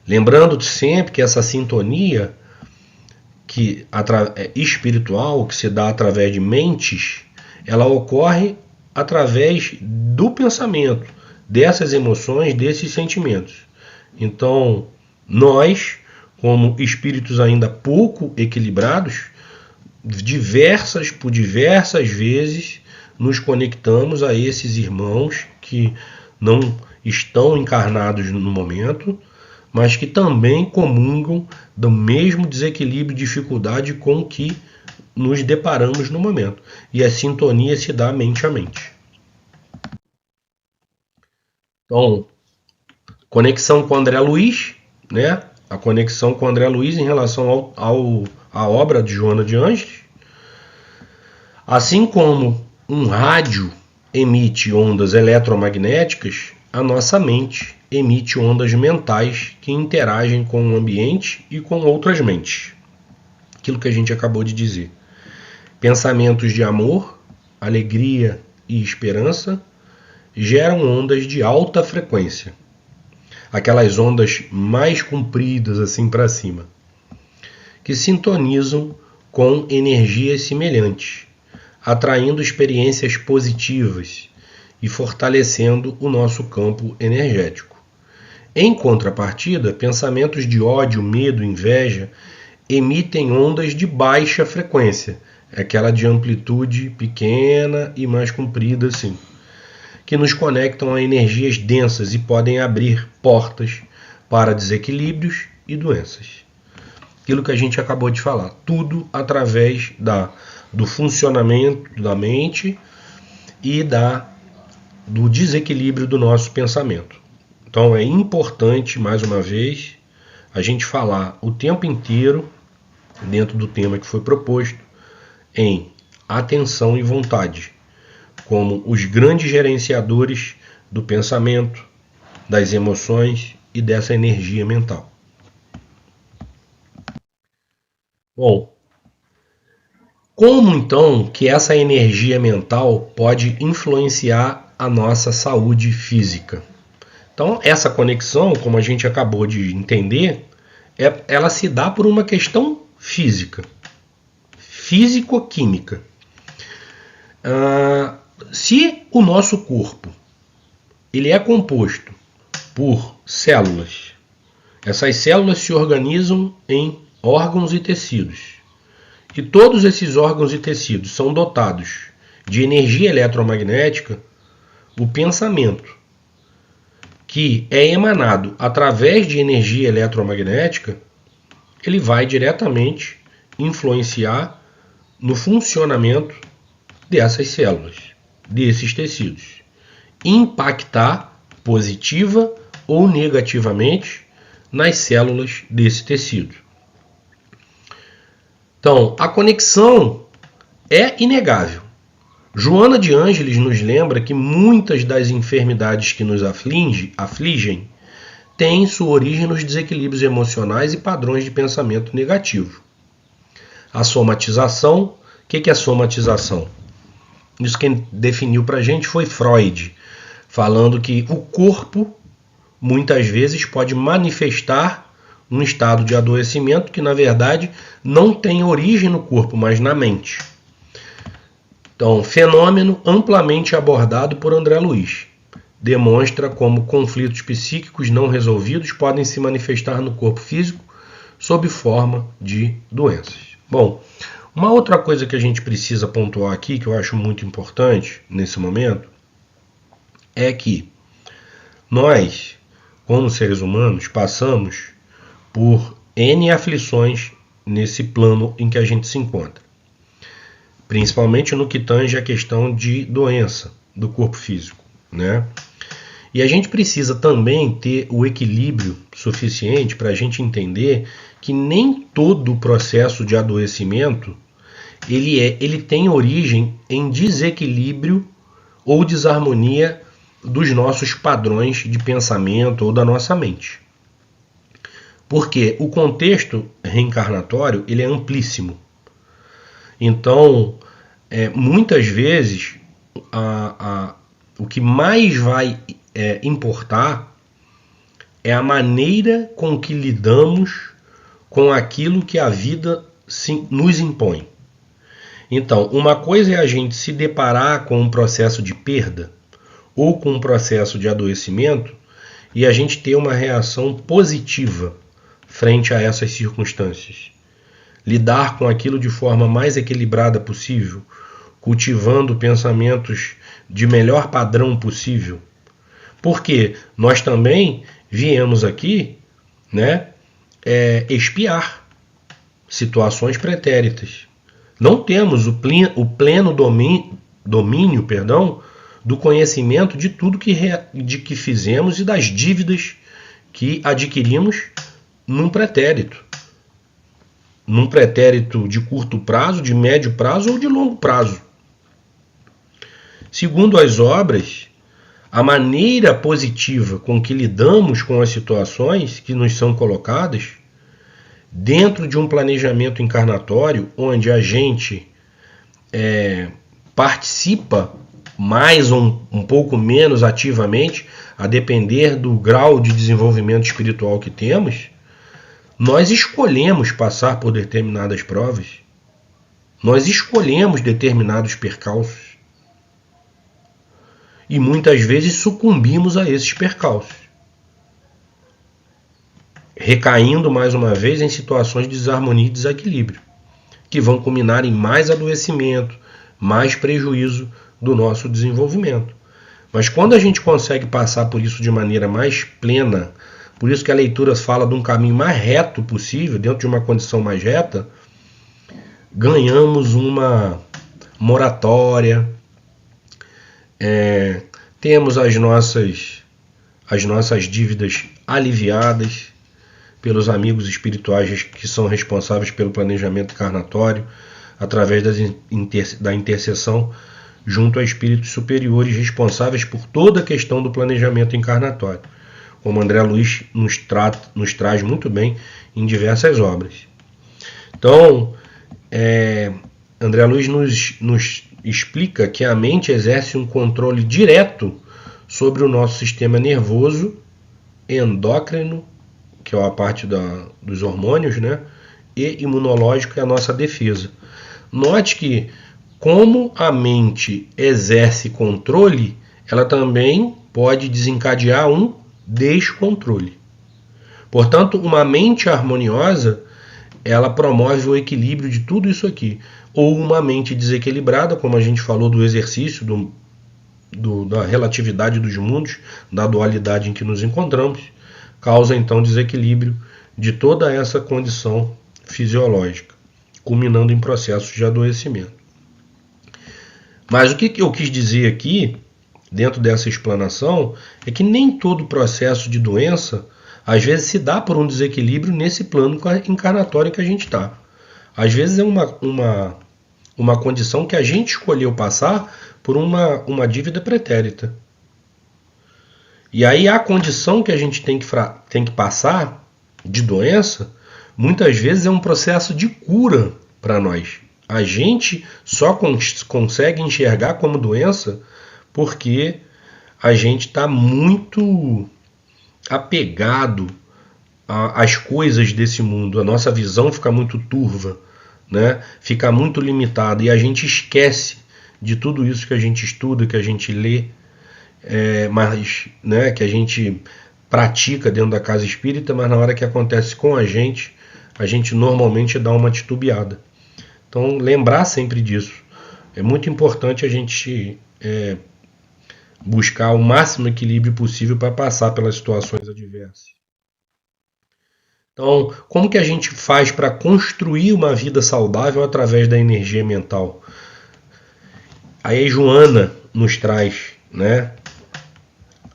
Lembrando sempre que essa sintonia espiritual, que se dá através de mentes, ela ocorre através do pensamento, dessas emoções, desses sentimentos. Então, nós, como espíritos ainda pouco equilibrados, por diversas vezes nos conectamos a esses irmãos que não estão encarnados no momento, mas que também comungam do mesmo desequilíbrio e dificuldade com que nos deparamos no momento. E a sintonia se dá mente a mente. Então, conexão com André Luiz, né? A conexão com André Luiz em relação à obra de Joana de Ângeles. Assim como um rádio emite ondas eletromagnéticas, a nossa mente emite ondas mentais que interagem com o ambiente e com outras mentes. Aquilo que a gente acabou de dizer. Pensamentos de amor, alegria e esperança geram ondas de alta frequência. Aquelas ondas mais compridas assim para cima, que sintonizam com energias semelhantes, atraindo experiências positivas e fortalecendo o nosso campo energético. Em contrapartida, pensamentos de ódio, medo, inveja emitem ondas de baixa frequência, aquela de amplitude pequena e mais comprida assim, que nos conectam a energias densas e podem abrir portas para desequilíbrios e doenças. Aquilo que a gente acabou de falar, tudo através do funcionamento da mente e do desequilíbrio do nosso pensamento. Então é importante, mais uma vez, a gente falar o tempo inteiro, dentro do tema que foi proposto, em atenção e vontade, como os grandes gerenciadores do pensamento, das emoções e dessa energia mental. Bom, como então que essa energia mental pode influenciar a nossa saúde física? Então, essa conexão, como a gente acabou de entender, ela se dá por uma questão física, físico-química. Se o nosso corpo ele é composto por células, essas células se organizam em órgãos e tecidos, e todos esses órgãos e tecidos são dotados de energia eletromagnética, o pensamento, que é emanado através de energia eletromagnética, ele vai diretamente influenciar no funcionamento dessas células, desses tecidos, impactar positiva ou negativamente nas células desse tecido. Então, a conexão é inegável. Joana de Ângeles nos lembra que muitas das enfermidades que nos afligem têm sua origem nos desequilíbrios emocionais e padrões de pensamento negativo. A somatização, que é somatização? Isso quem definiu para a gente foi Freud, falando que o corpo muitas vezes pode manifestar um estado de adoecimento que na verdade não tem origem no corpo, mas na mente. Então, fenômeno amplamente abordado por André Luiz. Demonstra como conflitos psíquicos não resolvidos podem se manifestar no corpo físico sob forma de doenças. Bom, uma outra coisa que a gente precisa pontuar aqui, que eu acho muito importante nesse momento, é que nós, como seres humanos, passamos por N aflições nesse plano em que a gente se encontra. Principalmente no que tange a questão de doença do corpo físico, né? E a gente precisa também ter o equilíbrio suficiente para a gente entender que nem todo o processo de adoecimento ele tem origem em desequilíbrio ou desarmonia dos nossos padrões de pensamento ou da nossa mente. Porque o contexto reencarnatório ele é amplíssimo. Então, muitas vezes, o que mais vai importar é a maneira com que lidamos com aquilo que a vida nos impõe. Então, uma coisa é a gente se deparar com um processo de perda ou com um processo de adoecimento e a gente ter uma reação positiva frente a essas circunstâncias. Lidar com aquilo de forma mais equilibrada possível, cultivando pensamentos de melhor padrão possível. Porque nós também viemos aqui, né, expiar situações pretéritas. Não temos o pleno domínio do conhecimento de tudo que fizemos e das dívidas que adquirimos num pretérito. Num pretérito de curto prazo, de médio prazo ou de longo prazo. Segundo as obras, a maneira positiva com que lidamos com as situações que nos são colocadas, dentro de um planejamento encarnatório, onde a gente participa mais ou um pouco menos ativamente, a depender do grau de desenvolvimento espiritual que temos, nós escolhemos passar por determinadas provas, nós escolhemos determinados percalços e muitas vezes sucumbimos a esses percalços, recaindo mais uma vez em situações de desarmonia e desequilíbrio, que vão culminar em mais adoecimento, mais prejuízo do nosso desenvolvimento. Mas quando a gente consegue passar por isso de maneira mais plena, por isso que a leitura fala de um caminho mais reto possível, dentro de uma condição mais reta, ganhamos uma moratória, temos as nossas dívidas aliviadas pelos amigos espirituais que são responsáveis pelo planejamento encarnatório, através da intercessão junto a espíritos superiores responsáveis por toda a questão do planejamento encarnatório, como André Luiz nos traz muito bem em diversas obras. Então, André Luiz nos explica que a mente exerce um controle direto sobre o nosso sistema nervoso, endócrino, que é a parte dos hormônios, né? E imunológico, é a nossa defesa. Note que, como a mente exerce controle, ela também pode desencadear um descontrole. Portanto, uma mente harmoniosa, ela promove o equilíbrio de tudo isso aqui. Ou uma mente desequilibrada, como a gente falou do exercício da relatividade dos mundos, da dualidade em que nos encontramos, causa então desequilíbrio de toda essa condição fisiológica, culminando em processos de adoecimento. Mas o que eu quis dizer aqui, dentro dessa explanação, é que nem todo processo de doença, às vezes, se dá por um desequilíbrio nesse plano encarnatório que a gente está. Às vezes é uma condição que a gente escolheu passar por uma dívida pretérita. E aí a condição que a gente tem que passar de doença, muitas vezes é um processo de cura para nós. A gente só consegue enxergar como doença porque a gente está muito apegado às coisas desse mundo. A nossa visão fica muito turva, né? Fica muito limitada e a gente esquece de tudo isso que a gente estuda, que a gente lê, mas, né, que a gente pratica dentro da casa espírita, mas na hora que acontece com a gente normalmente dá uma titubeada. Então, lembrar sempre disso. É muito importante a gente buscar o máximo equilíbrio possível para passar pelas situações adversas. Então, como que a gente faz para construir uma vida saudável através da energia mental? Aí Joana nos traz, né,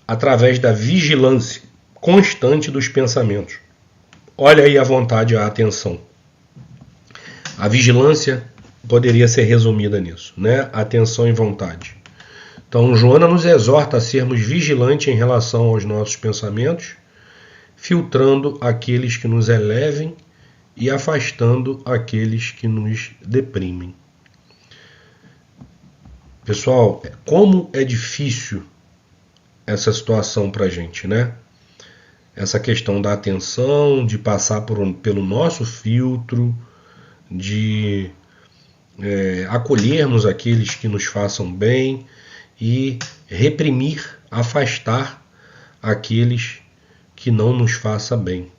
através da vigilância constante dos pensamentos. Olha aí a vontade e a atenção. A vigilância poderia ser resumida nisso, né? Atenção e vontade. Então, Joana nos exorta a sermos vigilantes em relação aos nossos pensamentos, filtrando aqueles que nos elevem e afastando aqueles que nos deprimem. Pessoal, como é difícil essa situação para a gente, né? Essa questão da atenção, de passar pelo nosso filtro, de acolhermos aqueles que nos façam bem e reprimir, afastar aqueles que não nos façam bem.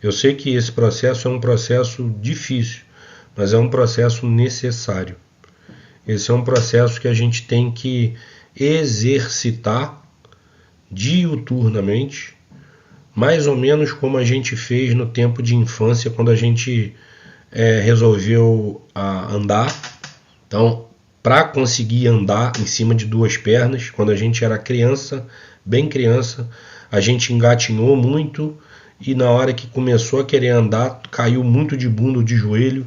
Eu sei que esse processo é um processo difícil, mas é um processo necessário. Esse é um processo que a gente tem que exercitar diuturnamente, mais ou menos como a gente fez no tempo de infância, quando a gente resolveu andar. Então, para conseguir andar em cima de duas pernas, quando a gente era criança, bem criança, a gente engatinhou muito e na hora que começou a querer andar, caiu muito de bunda ou de joelho,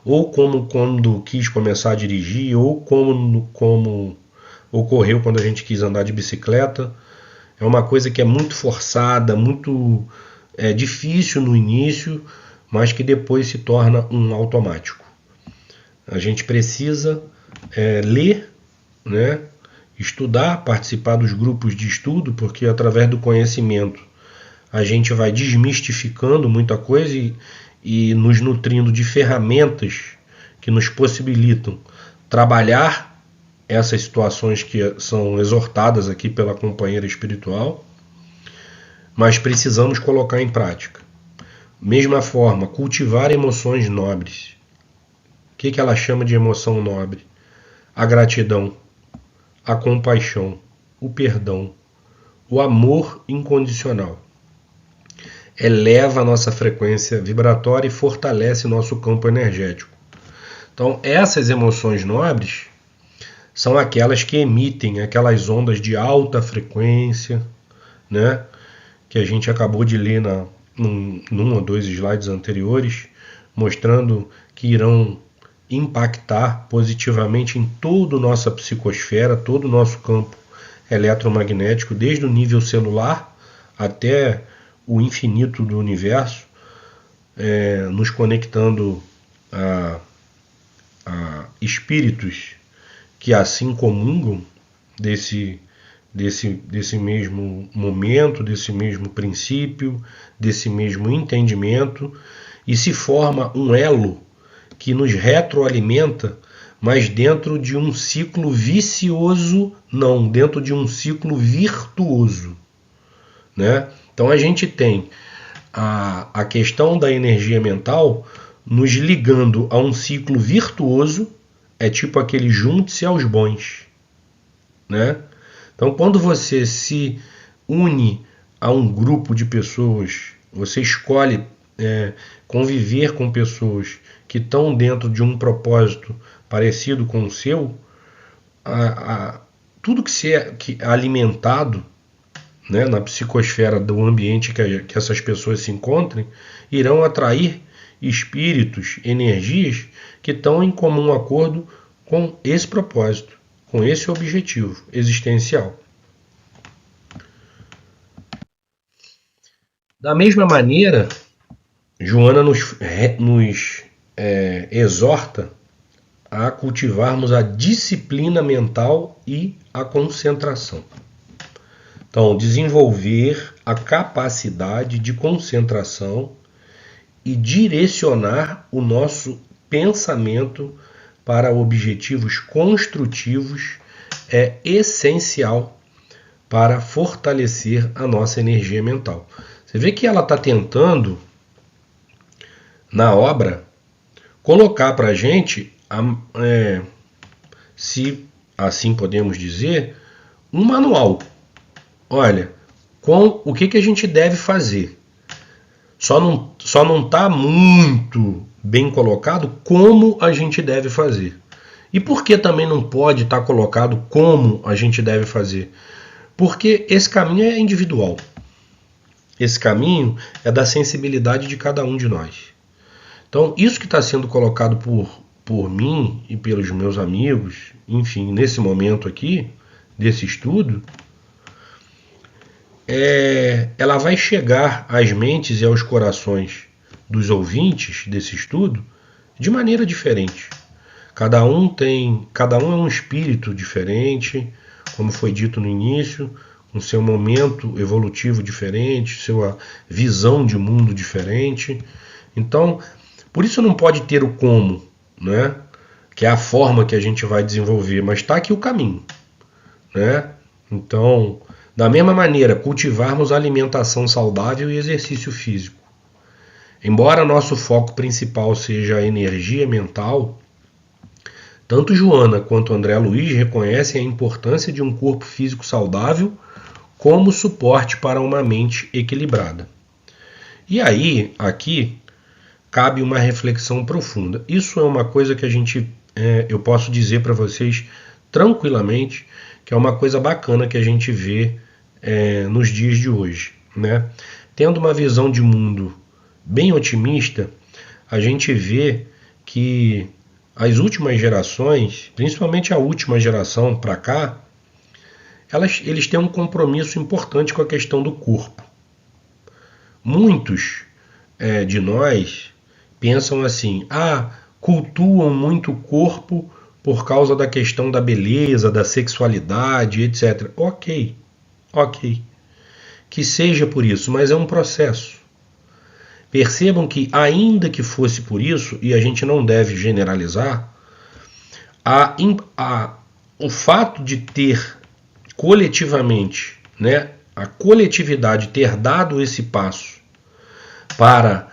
ou como quando quis começar a dirigir, ou como ocorreu quando a gente quis andar de bicicleta. É uma coisa que é muito forçada, muito difícil no início, mas que depois se torna um automático. A gente precisa ler, né, estudar, participar dos grupos de estudo, porque através do conhecimento a gente vai desmistificando muita coisa e nos nutrindo de ferramentas que nos possibilitam trabalhar essas situações que são exortadas aqui pela companheira espiritual, mas precisamos colocar em prática. Mesma forma, cultivar emoções nobres. O que ela chama de emoção nobre? A gratidão, a compaixão, o perdão, o amor incondicional. Eleva a nossa frequência vibratória e fortalece nosso campo energético. Então, essas emoções nobres são aquelas que emitem aquelas ondas de alta frequência, né, que a gente acabou de ler num ou dois slides anteriores, mostrando que irão impactar positivamente em toda a nossa psicosfera, todo o nosso campo eletromagnético, desde o nível celular até o infinito do universo, nos conectando a espíritos que assim comungam desse mesmo momento, desse mesmo princípio, desse mesmo entendimento, e se forma um elo que nos retroalimenta, mas dentro de um ciclo vicioso, não, dentro de um ciclo virtuoso, né? Então a gente tem a questão da energia mental nos ligando a um ciclo virtuoso, é tipo aquele junte-se aos bons, né? Então quando você se une a um grupo de pessoas, você escolhe conviver com pessoas que estão dentro de um propósito parecido com o seu, tudo que é alimentado, né, na psicosfera do ambiente que essas pessoas se encontrem, irão atrair espíritos, energias que estão em comum acordo com esse propósito, com esse objetivo existencial. Da mesma maneira, Joana nos exorta a cultivarmos a disciplina mental e a concentração. Então, desenvolver a capacidade de concentração e direcionar o nosso pensamento para objetivos construtivos é essencial para fortalecer a nossa energia mental. Você vê que ela está tentando, na obra, colocar para a gente, se assim podemos dizer, um manual. Olha, com o que a gente deve fazer. Só não está muito bem colocado como a gente deve fazer. E por que também não pode estar colocado como a gente deve fazer? Porque esse caminho é individual. Esse caminho é da sensibilidade de cada um de nós. Então, isso que está sendo colocado por mim e pelos meus amigos, enfim, nesse momento aqui, desse estudo, ela vai chegar às mentes e aos corações dos ouvintes desse estudo de maneira diferente. Cada um é um espírito diferente, como foi dito no início, com seu momento evolutivo diferente, sua visão de mundo diferente. Então, por isso não pode ter o como, né? Que é a forma que a gente vai desenvolver, mas está aqui o caminho, né? Então, da mesma maneira, cultivarmos alimentação saudável e exercício físico. Embora nosso foco principal seja a energia mental, tanto Joana quanto André Luiz reconhecem a importância de um corpo físico saudável como suporte para uma mente equilibrada. E aí, aqui, cabe uma reflexão profunda. Isso é uma coisa que eu posso dizer para vocês tranquilamente, que é uma coisa bacana que a gente vê nos dias de hoje, né? Tendo uma visão de mundo bem otimista, a gente vê que as últimas gerações, principalmente a última geração para cá, eles têm um compromisso importante com a questão do corpo. Muitos de nós pensam assim, cultuam muito o corpo por causa da questão da beleza, da sexualidade, etc. Ok. Que seja por isso, mas é um processo. Percebam que, ainda que fosse por isso, e a gente não deve generalizar, o fato de ter coletivamente, né, a coletividade ter dado esse passo para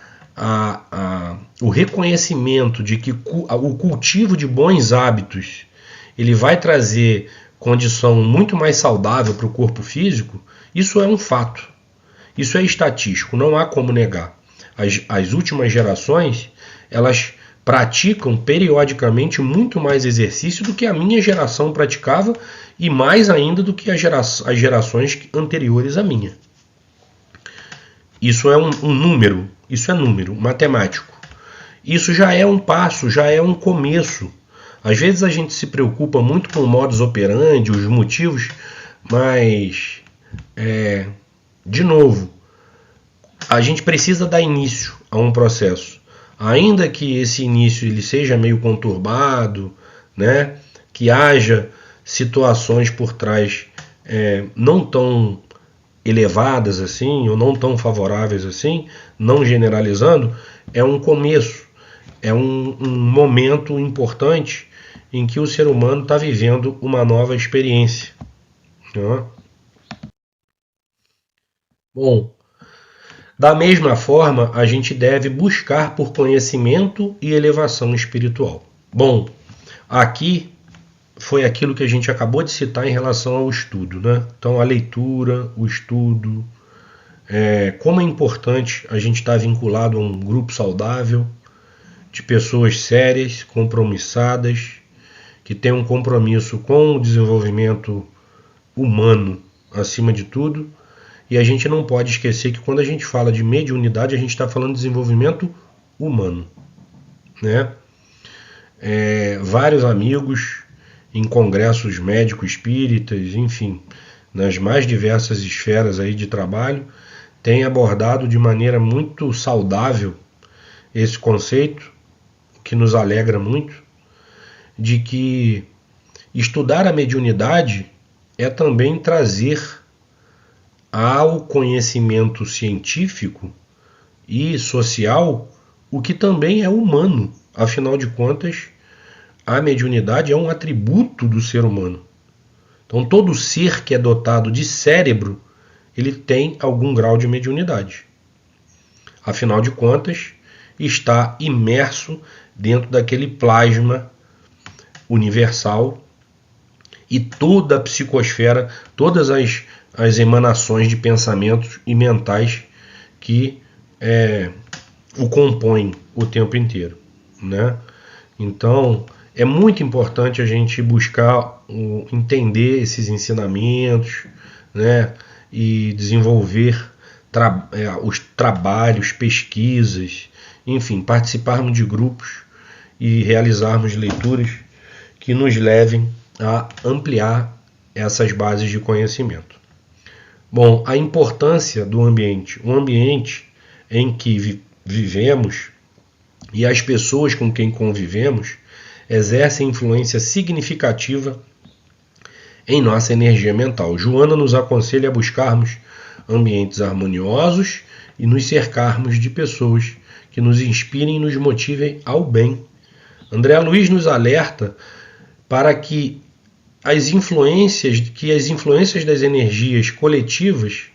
o reconhecimento de que o cultivo de bons hábitos ele vai trazer condição muito mais saudável para o corpo físico, isso é um fato. Isso é estatístico, não há como negar. As últimas gerações, elas praticam periodicamente muito mais exercício do que a minha geração praticava e mais ainda do que as gerações anteriores à minha. Isso é um número, isso é número matemático. Isso já é um passo, já é um começo. Às vezes a gente se preocupa muito com o modus operandi, os motivos, mas, de novo, a gente precisa dar início a um processo. Ainda que esse início ele seja meio conturbado, né, que haja situações por trás não tão elevadas assim, ou não tão favoráveis assim, não generalizando, é um começo, é um momento importante em que o ser humano está vivendo uma nova experiência. Né? Bom, da mesma forma, a gente deve buscar por conhecimento e elevação espiritual. Bom, aqui foi aquilo que a gente acabou de citar em relação ao estudo, né? Então, a leitura, o estudo, como é importante a gente estar vinculado a um grupo saudável, de pessoas sérias, compromissadas, que têm um compromisso com o desenvolvimento humano acima de tudo. E a gente não pode esquecer que quando a gente fala de mediunidade, a gente está falando de desenvolvimento humano, né? Vários amigos em congressos médicos espíritas, enfim, nas mais diversas esferas aí de trabalho, têm abordado de maneira muito saudável esse conceito, que nos alegra muito, de que estudar a mediunidade é também trazer ao conhecimento científico e social o que também é humano. Afinal de contas, a mediunidade é um atributo do ser humano. Então, todo ser que é dotado de cérebro, ele tem algum grau de mediunidade. Afinal de contas, está imerso dentro daquele plasma universal e toda a psicosfera, todas as emanações de pensamentos e mentais que o compõem o tempo inteiro, né? Então, é muito importante a gente buscar entender esses ensinamentos, né? E desenvolver os trabalhos, pesquisas, enfim, participarmos de grupos e realizarmos leituras que nos levem a ampliar essas bases de conhecimento. Bom, a importância do ambiente. O ambiente em que vivemos e as pessoas com quem convivemos exercem influência significativa em nossa energia mental. Joana nos aconselha a buscarmos ambientes harmoniosos e nos cercarmos de pessoas que nos inspirem e nos motivem ao bem. André Luiz nos alerta para que as influências das energias coletivas,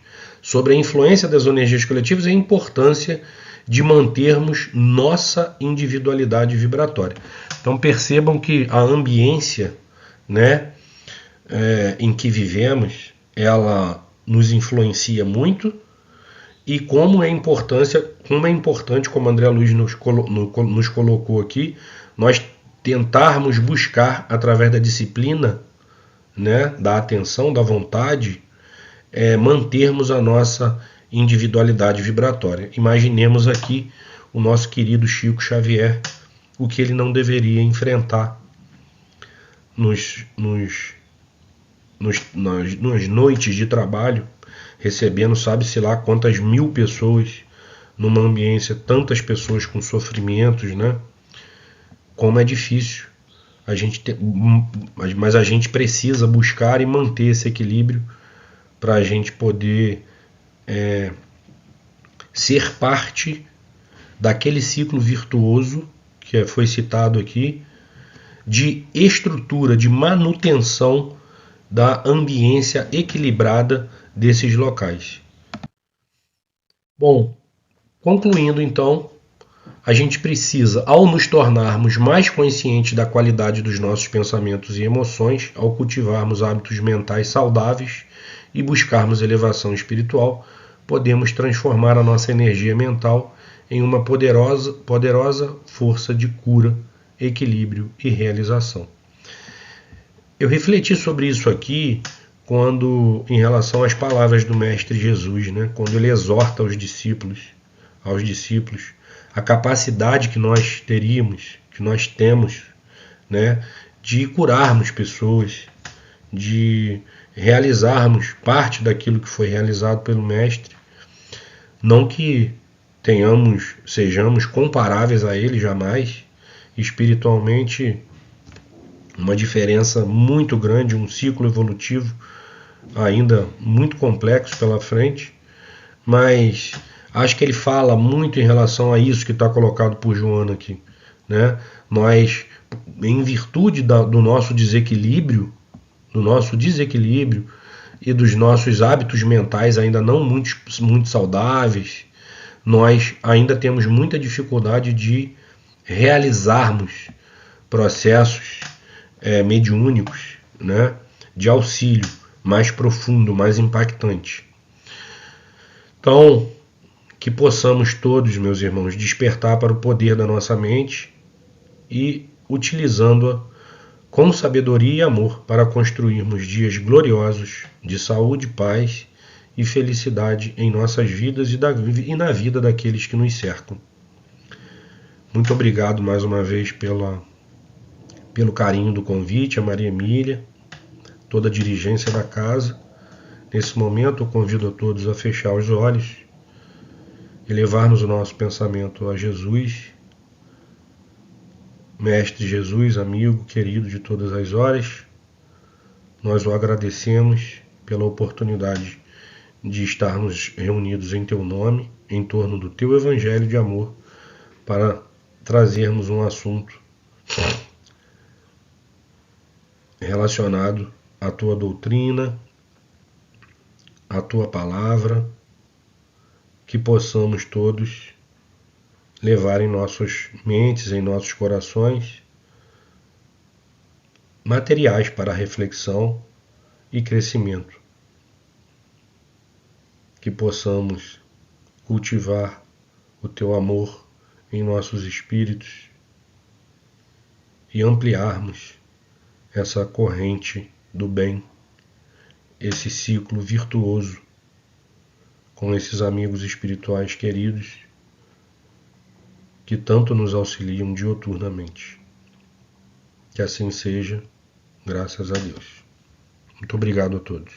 sobre a influência das energias coletivas, e a importância de mantermos nossa individualidade vibratória. Então percebam que a ambiência, né, em que vivemos, ela nos influencia muito, e como é importante, como André Luiz nos colocou aqui, nós tentarmos buscar, através da disciplina, né, da atenção, da vontade, mantermos a nossa individualidade vibratória. Imaginemos aqui o nosso querido Chico Xavier, o que ele não deveria enfrentar nas noites de trabalho, recebendo sabe-se lá quantas mil pessoas numa ambiência, tantas pessoas com sofrimentos, né? Como é difícil. Mas a gente precisa buscar e manter esse equilíbrio para a gente poder ser parte daquele ciclo virtuoso que foi citado aqui, de estrutura, de manutenção da ambiência equilibrada desses locais. Bom, concluindo então, a gente precisa, ao nos tornarmos mais conscientes da qualidade dos nossos pensamentos e emoções, ao cultivarmos hábitos mentais saudáveis e buscarmos elevação espiritual, podemos transformar a nossa energia mental em uma poderosa força de cura, equilíbrio e realização. Eu refleti sobre isso aqui em relação às palavras do Mestre Jesus, né? Quando ele exorta aos discípulos, a capacidade que nós temos, né, de curarmos pessoas, de realizarmos parte daquilo que foi realizado pelo Mestre. Não que sejamos comparáveis a ele jamais, espiritualmente uma diferença muito grande, um ciclo evolutivo ainda muito complexo pela frente, mas acho que ele fala muito em relação a isso que está colocado por Joana aqui, né? Nós, em virtude do nosso desequilíbrio e dos nossos hábitos mentais ainda não muito saudáveis, nós ainda temos muita dificuldade de realizarmos processos mediúnicos, né, de auxílio mais profundo, mais impactante. Então, que possamos todos, meus irmãos, despertar para o poder da nossa mente e utilizando-a com sabedoria e amor para construirmos dias gloriosos de saúde, paz e felicidade em nossas vidas e na vida daqueles que nos cercam. Muito obrigado mais uma vez pelo carinho do convite, a Maria Emília, toda a dirigência da casa. Nesse momento eu convido a todos a fechar os olhos, elevarmos o nosso pensamento a Jesus Mestre Jesus, amigo, querido de todas as horas, nós o agradecemos pela oportunidade de estarmos reunidos em Teu nome, em torno do Teu Evangelho de amor, para trazermos um assunto relacionado à Tua doutrina, à Tua palavra, que possamos todos levar em nossas mentes, em nossos corações, materiais para reflexão e crescimento. Que possamos cultivar o Teu amor em nossos espíritos e ampliarmos essa corrente do bem, esse ciclo virtuoso com esses amigos espirituais queridos que tanto nos auxiliam diuturnamente. Que assim seja, graças a Deus. Muito obrigado a todos.